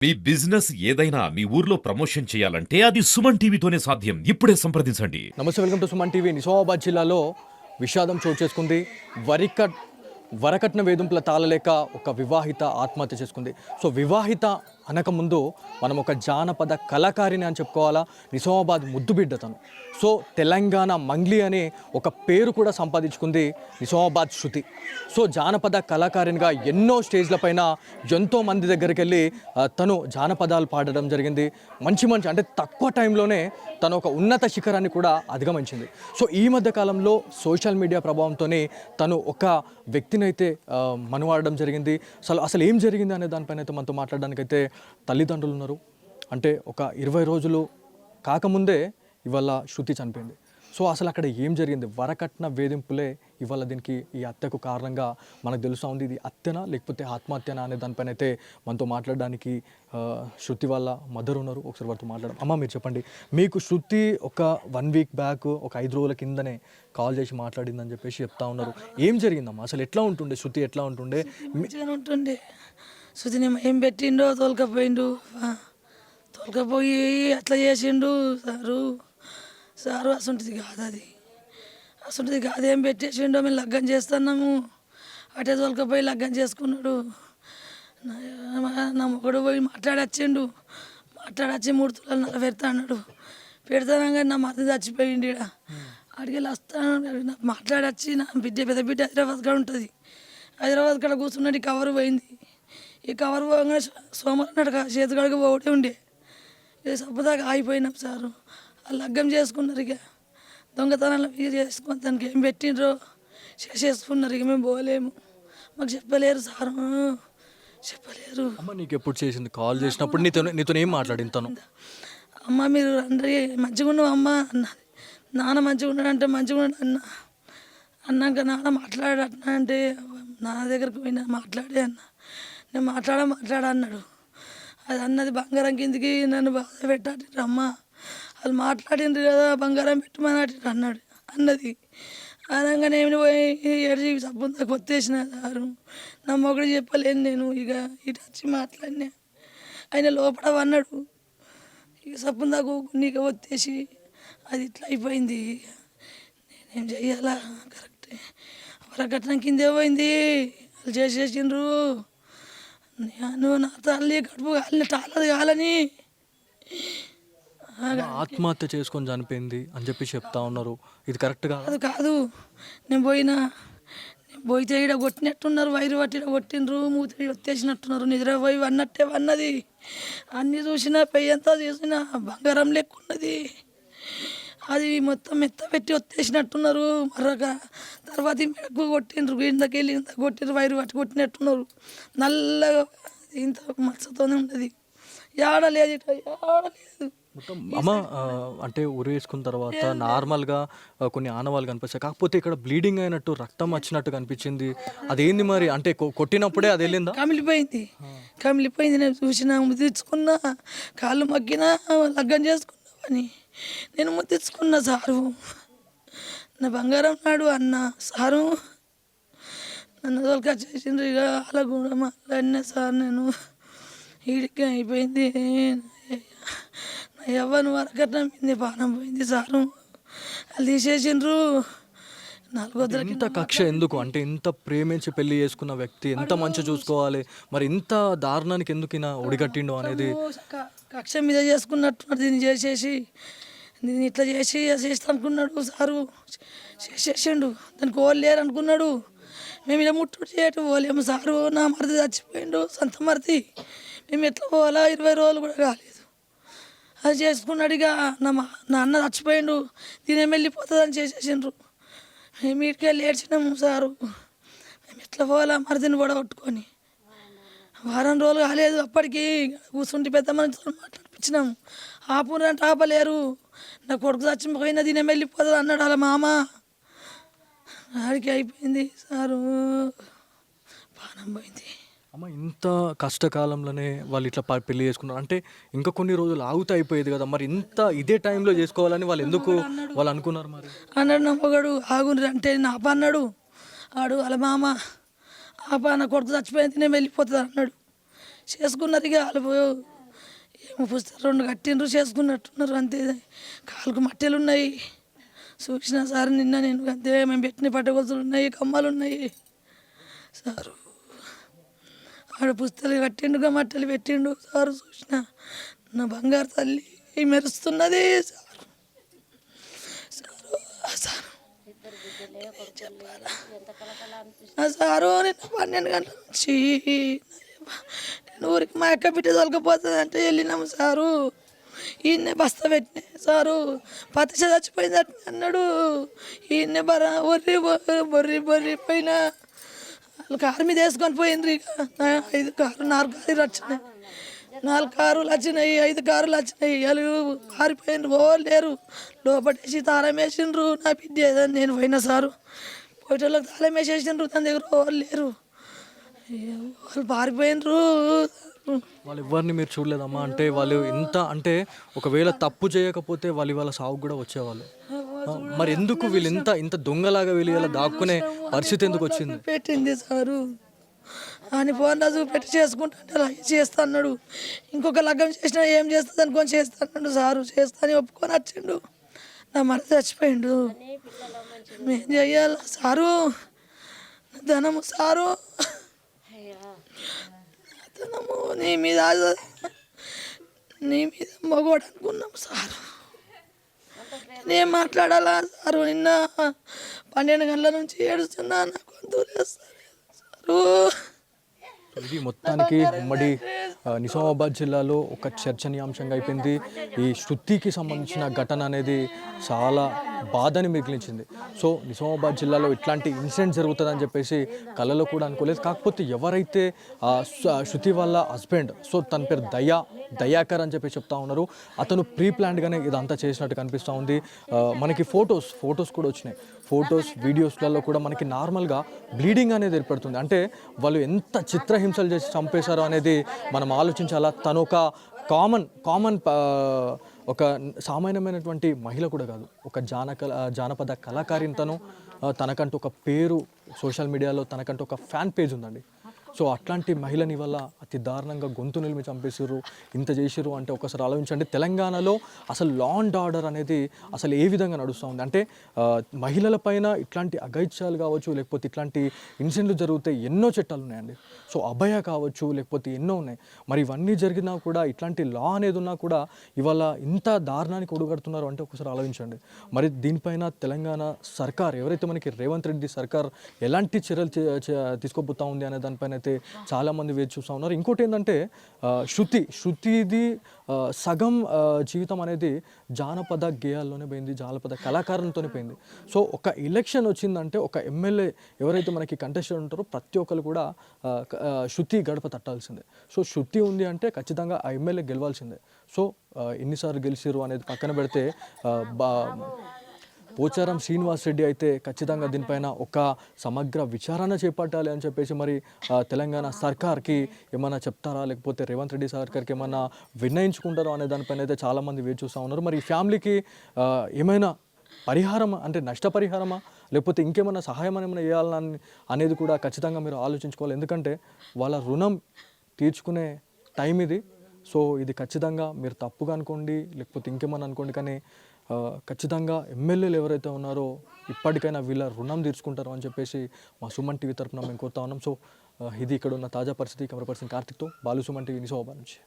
మీ business ఏదైనా మీ ఊర్లో promotion చేయాలంటే అది సుమన్ టీవీతోనే సాధ్యం. ఇప్పుడే సంప్రదించండి. నమస్తే, welcome to Suman TV. Nizamabad జిల్లాలో విషాదం చోటు చేసుకుంది. వరకట్న వేధింపుల తాళలేక ఒక వివాహిత ఆత్మహత్య చేసుకుంది. సో వివాహిత అనకముందు మనం ఒక జానపద కళాకారిణి అని చెప్పుకోవాలా. నిజామాబాద్ ముద్దుబిడ్డ తను. సో తెలంగాణ మంగ్లీ అనే ఒక పేరు కూడా సంపాదించుకుంది నిజామాబాద్ శృతి. సో జానపద కళాకారిణిగా ఎన్నో స్టేజ్లపైన ఎంతో మంది దగ్గరికి వెళ్ళి తను జానపదాలు పాడడం జరిగింది. మంచి అంటే తక్కువ టైంలోనే తను ఒక ఉన్నత శిఖరాన్ని కూడా అధిగమించింది. సో ఈ మధ్య కాలంలో సోషల్ మీడియా ప్రభావంతో తను ఒక వ్యక్తిని అయితే మనువాడడం జరిగింది. అసలు ఏం జరిగింది అనే దానిపైన అయితే మనతో మాట్లాడడానికైతే తల్లిదండ్రులు ఉన్నారు. అంటే ఒక 20 రోజులు కాకముందే ఇవాళ శృతి చనిపోయింది. సో అసలు అక్కడ ఏం జరిగింది? వరకట్న వేధింపులే ఇవాళ దీనికి ఈ హత్యకు కారణంగా మనకు తెలుస్తూ ఉంది. ఇది హత్యనా లేకపోతే ఆత్మహత్యనా అనే దానిపైన అయితే మనతో మాట్లాడడానికి శృతి వాళ్ళ మదర్ ఉన్నారు. ఒకసారి వారితో మాట్లాడడం. అమ్మ, మీరు చెప్పండి, మీకు శృతి ఒక 1 వీక్ బ్యాక్, ఒక 5 రోజుల కిందనే కాల్ చేసి మాట్లాడిందని చెప్పేసి చెప్తా ఉన్నారు. ఏం జరిగిందమ్మా? అసలు ఎట్లా ఉంటుండే శృతి? ఎట్లా ఉంటుండే? ఉంటుండే శృతిని ఏం పెట్టిండో తోలుకపోయి అట్లా చేసిండు సారు అసంటిది కాదు ఏం పెట్టేసిండో. మేము లగ్గం చేస్తున్నాము, అటే తోలుకపోయి లగ్గం చేసుకున్నాడు. నా మొగడు పోయి మాట్లాడొచ్చి 3 తులాలు నల్ల పెడతాను కానీ నా మరిది చచ్చిపోయింది. ఇక్కడ అడిగి వస్తాను మాట్లాడొచ్చి, నా పెద్ద బిడ్డ హైదరాబాద్ కాడ ఉంటుంది. హైదరాబాద్ కాడ కూర్చున్నట్టు కవర్ పోయింది. ఈ కవర్ పోగానే సోమవారం చేతికాడికి పోవటే ఉండే. ఇక సబ్బదాకా ఆగిపోయినాం సారు. ఆ లగ్గం చేసుకున్నారు. ఇక దొంగతనాలు చేసుకుని దానికి ఏం పెట్టిండ్రో చేసేసుకున్నారు. ఇక మేము పోలేము, మాకు చెప్పలేరు సారు, చెప్పలేరు. అమ్మ, నీకు ఎప్పుడు చేసింది? కాల్ చేసినప్పుడు నీతో ఏం మాట్లాడింది తను? అమ్మ మీరు రండి, మంచిగా ఉన్నావు అమ్మ అన్నది. నాన్న మంచిగా ఉన్నాడంటే మంచిగా ఉన్నాడు అన్నాక నాన్న మాట్లాడట్నా అంటే నాన్న దగ్గరకు పోయినా మాట్లాడే అన్న. నేను మాట్లాడ అన్నాడు. అది అన్నది బంగారం కిందికి నన్ను బాధ పెట్టాడు అమ్మ. వాళ్ళు మాట్లాడిండ్రు కదా, బంగారం పెట్టమని అన్నది. అనగానే నేను పోయి ఏడు సబ్బుందా కొత్తేసిన సారు. నా మొగడు చెప్పలేను నేను. ఇక ఇటు వచ్చి మాట్లాడినా. ఆయన లోపల అన్నాడు. ఇక సబ్బుందాకు నీకు ఒత్తేసి అది ఇట్లా అయిపోయింది. నేనేం చెయ్యాలా? కరెక్టే, వరకట్నం కిందే పోయింది. వాళ్ళు చేసేసిండ్రు. నేను నా తల్లి కడుపు టాలది కాలని ఆత్మహత్య చేసుకొని చనిపోయింది అని చెప్పి చెప్తా ఉన్నారు. ఇది కరెక్ట్గా కాదు. నేను పోయితే ఇక్కడ కొట్టినట్టున్నారు, వైరు పట్టి కొట్టిండ్రు, మూతి వచ్చేసినట్టున్నారు. నిద్ర పోయి వన్నట్టే వన్నది. అన్నీ చూసినా పెయ్యంతా చూసినా బంగారం లెక్కున్నది. అది మొత్తం మెత్త పెట్టి వచ్చేసినట్టున్నారు. మరొక తర్వాత మెడకు కొట్టిండ్రు, ఇంతకెళ్ళి ఇంత కొట్టిండ్రు, వైరు పట్టి కొట్టినట్టున్నారు. నల్లగా ఇంత మచ్చతోనే ఉన్నది. ఏడలేదు. అమ్మ, అంటే ఉరి వేసుకున్న తర్వాత నార్మల్గా కొన్ని ఆనవాళ్ళు కనిపిస్తాయి. కాకపోతే ఇక్కడ బ్లీడింగ్ అయినట్టు, రక్తం వచ్చినట్టు కనిపించింది. అదేంది మరి? అంటే కొట్టినప్పుడే అది వెళ్ళిందా? కమిలిపోయింది. నేను చూసినా, ముద్దించుకున్నా, కాళ్ళు మగ్గినా, లగ్గం చేసుకున్నావని నేను ముద్దించుకున్నా సారు. నా బంగారం నాడు అన్న సారు నన్ను తోలుక చేసిండ్రు. ఇక అలా కూడా మాట్లాడినా సార్. నేను ఈడికి అయిపోయింది. నా ఎవ్వను వరకట్నం పోయింది, పానం పోయింది సారు. వాళ్ళు తీసేసిండ్రు. 4 ఇంత కక్ష ఎందుకు? అంటే ఇంత ప్రేమించి పెళ్లి చేసుకున్న వ్యక్తి ఎంత మంచి చూసుకోవాలి, మరి ఇంత దారుణానికి ఎందుకు ఈయన ఒడిగట్టిండు అనేది. కక్ష మీద చేసుకున్నట్టున్నాడు. దీన్ని చేసేసి దీన్ని ఇట్లా చేస్తా అనుకున్నాడు సారు. చేసేసిండు. దానికి ఓళ్ళు లేరు అనుకున్నాడు. మేము ఇలా ముట్టు చేయటం పోలేము సారు. నా మరిది చచ్చిపోయిండు, సొంత మరిది. మేము ఎట్లా పోవాలా? 20 రోజులు కూడా కాలేదు. అది చేసుకున్నాడు. ఇక నా అన్న చచ్చిపోయిండు, దీని వెళ్ళిపోతుందని చేసేసిండ్రు. మేము ఇటుకి వెళ్ళి ఏడ్చినాము సారు. మేము ఎట్లా పోవాలా? మరిదిని కూడా కొట్టుకొని వారం రోజులు కాలేదు. అప్పటికి కూర్చుంటే పెద్ద మనిషితో మాట్లాడిపించినాము. ఆపురంటే ఆపలేరు. నా కొడుకు చచ్చిపోయినా దీని వెళ్ళిపోతుంది అన్నాడు అలా మామ. ఆడికి అయిపోయింది సారు, పానం పోయింది. అమ్మ, ఇంత కష్టకాలంలోనే వాళ్ళు ఇట్లా పెళ్లి చేసుకున్నారు అంటే ఇంకా కొన్ని రోజులు ఆగుతూ అయిపోయేది కదా. మరి ఇదే టైంలో చేసుకోవాలని వాళ్ళు అనుకున్నారు మరి అన్నాడు. నమ్మగాడు ఆగుండ్రి అంటే నాప అన్నాడు. ఆడు అలా మామ ఆప, నా కొడుకు చచ్చిపోయింది నేను వెళ్ళిపోతుంది అన్నాడు. చేసుకున్నారు ఇక వాళ్ళు ఏమో పుస్తకం 2 కట్టిండ్రు చేసుకున్నట్టున్నారు అంతే. కాళ్ళకు మట్టెలు ఉన్నాయి చూసిన సార్ నిన్న నేను అంతే. మేము పెట్టిన పట్టగొలుసులు ఉన్నాయి, కమ్మలు ఉన్నాయి సారు. ఆడ పుస్తకాలు కట్టిండుగా మట్టెలు పెట్టిండు సారు. చూసిన నా బంగారు తల్లి మెరుస్తున్నది సారు. సారు సారు నిన్న 12 గంటల నుంచి నేను ఊరికి మా అక్క బిడ్డ తొలకపోతుంది అంటే వెళ్ళినాము సారు. ఈయన్నే బస్తా పెట్టినా సారు. పతిష చచ్చిపోయింది అన్నాడు. ఈయన్నే బొర్రి పోయినా వాళ్ళు కారు మీద వేసుకొని పోయిండ్రు. ఇక 4 కార్లు వచ్చినాయి, 4 కార్లు వచ్చినాయి, 5 కార్లు వచ్చినాయి. వాళ్ళు పారిపోయినరు, ఓళ్ళు లేరు. లోపటేసి తాళం వేసిండ్రు. నా బిడ్డ ఏదని నేను పోయినా సారు. పోయేటోళ్ళకి తాళం వేసేసిండ్రు, తన దగ్గర ఓళ్ళు లేరు. వాళ్ళు పారిపోయినరు. వాళ్ళు ఎవరిని మీరు చూడలేదమ్మా? అంటే వాళ్ళు ఎంత అంటే ఒకవేళ తప్పు చేయకపోతే వాళ్ళు ఇవాళ సాగుకు కూడా వచ్చేవాళ్ళు. మరి ఎందుకు వీళ్ళు ఇంత దొంగలాగా వీళ్ళు ఇలా దాక్కునే పరిస్థితి ఎందుకు వచ్చింది? పెట్టింది సారు అని ఫోన్ రాజు పెట్టి చేసుకుంటాను అలా చేస్తా అన్నాడు. ఇంకొక లగ్గం చేసినా ఏం చేస్తుంది అనుకొని చేస్తా అన్నాడు సారు. చేస్తాను ఒప్పుకొని వచ్చిండు. నా మరద చచ్చిపోయిండు. ఏం చెయ్యాలి సారు? ధనము సారు, ధనము నీ మీద మగోడు అనుకున్నాం సారు. నేను మాట్లాడాలా సారు? నిన్న 12 గంటల నుంచి ఏడుస్తున్నా, నాకు అంతలేదు సారు. ఇది మొత్తానికి ఉమ్మడి నిజామాబాద్ జిల్లాలో ఒక చర్చనీయాంశంగా అయిపోయింది. ఈ శృతికి సంబంధించిన ఘటన అనేది చాలా బాధని మిగిలించింది. సో నిజామాబాద్ జిల్లాలో ఇట్లాంటి ఇన్సిడెంట్ జరుగుతుందని చెప్పేసి కళలో కూడా అనుకోలేదు. కాకపోతే ఎవరైతే శృతి వాళ్ళ హస్బెండ్, సో తన పేరు దయాకర్ అని చెప్పి చెప్తా ఉన్నారు, అతను ప్రీ ప్లాన్డ్గానే ఇదంతా చేసినట్టు కనిపిస్తూ ఉంది. మనకి ఫొటోస్ కూడా వచ్చినాయి. వీడియోస్లలో కూడా మనకి నార్మల్గా బ్లీడింగ్ అనేది ఏర్పడుతుంది. అంటే వాళ్ళు ఎంత చిత్రహింసలు చేసి చంపేశారో అనేది మనం ఆలోచించాలా. తను ఒక కామన్ ఒక సామాన్యమైనటువంటి మహిళ కూడా కాదు, ఒక జానపద కళాకారిని. తనకంటూ ఒక పేరు సోషల్ మీడియాలో, తనకంటూ ఒక ఫ్యాన్ పేజ్ ఉందండి. సో అట్లాంటి మహిళని వల్ల అతి దారుణంగా గొంతు నిలిమి చంపేసారు, ఇంత చేసిరు అంటే ఒకసారి ఆలోచించండి. తెలంగాణలో అసలు లా అండ్ ఆర్డర్ అనేది అసలు ఏ విధంగా నడుస్తూ ఉంది అంటే మహిళల పైన ఇట్లాంటి అఘాయిత్యాలు కావచ్చు, లేకపోతే ఇట్లాంటి ఇన్సిడెంట్లు జరిగితే ఎన్నో చట్టాలు ఉన్నాయండి. సో అభయ కావచ్చు, లేకపోతే ఎన్నో ఉన్నాయి. మరి ఇవన్నీ జరిగినా కూడా, ఇట్లాంటి లా అనేది ఉన్నా కూడా ఇవాళ ఇంత దారుణానికి ఒడుగడుతున్నారు అంటే ఒకసారి ఆలోచించండి. మరి దీనిపైన తెలంగాణ సర్కార్, ఎవరైతే మనకి రేవంత్ రెడ్డి సర్కార్ ఎలాంటి చర్యలు తీసుకోబోతా ఉంది అనే దానిపైన అయితే చాలామంది వేచి చూస్తూ ఉన్నారు. ఇంకోటి ఏంటంటే శృతిది సగం జీవితం అనేది జానపద గేయాల్లోనే పోయింది, జానపద కళాకారులతోనే పోయింది. సో ఒక ఎలక్షన్ వచ్చిందంటే ఒక ఎమ్మెల్యే ఎవరైతే మనకి కంటెస్టెంట్ ఉంటారో ప్రతి ఒక్కరు కూడా శృతి గడప తట్టాల్సిందే. సో శృతి ఉంది అంటే ఖచ్చితంగా ఆ ఎమ్మెల్యే గెలవాల్సిందే. సో ఎన్నిసార్లు గెలిచిరు అనేది పక్కన పెడితే పోచారం శ్రీనివాస్ రెడ్డి అయితే ఖచ్చితంగా దీనిపైన ఒక సమగ్ర విచారణ చేపట్టాలి అని చెప్పేసి మరి తెలంగాణ సర్కార్కి ఏమైనా చెప్తారా, లేకపోతే రేవంత్ రెడ్డి సర్కార్కి ఏమైనా విన్నయించుకుంటారో అనే దానిపైన అయితే చాలామంది వేచి చూస్తూ ఉన్నారు. మరి ఈ ఫ్యామిలీకి ఏమైనా పరిహారం అంటే నష్టపరిహారమా, లేకపోతే ఇంకేమైనా సహాయం ఏమైనా చేయాలని అనేది కూడా ఖచ్చితంగా మీరు ఆలోచించుకోవాలి. ఎందుకంటే వాళ్ళ రుణం తీర్చుకునే టైం ఇది. సో ఇది ఖచ్చితంగా మీరు తప్పుగా అనుకోండి, లేకపోతే ఇంకేమైనా అనుకోండి, కానీ ఖచ్చితంగా ఎమ్మెల్యేలు ఎవరైతే ఉన్నారో ఇప్పటికైనా వీళ్ళ రుణం తీర్చుకుంటారు అని చెప్పేసి మా సుమన్ టీవీ తరఫున మేము కోరుతా ఉన్నాం. సో ఇది ఇక్కడ ఉన్న తాజా పరిస్థితి. కెమెరా పర్సన్ కార్తిక్తో బాలు, సుమన్ టీవీ నిజామాబాద్ నుంచి.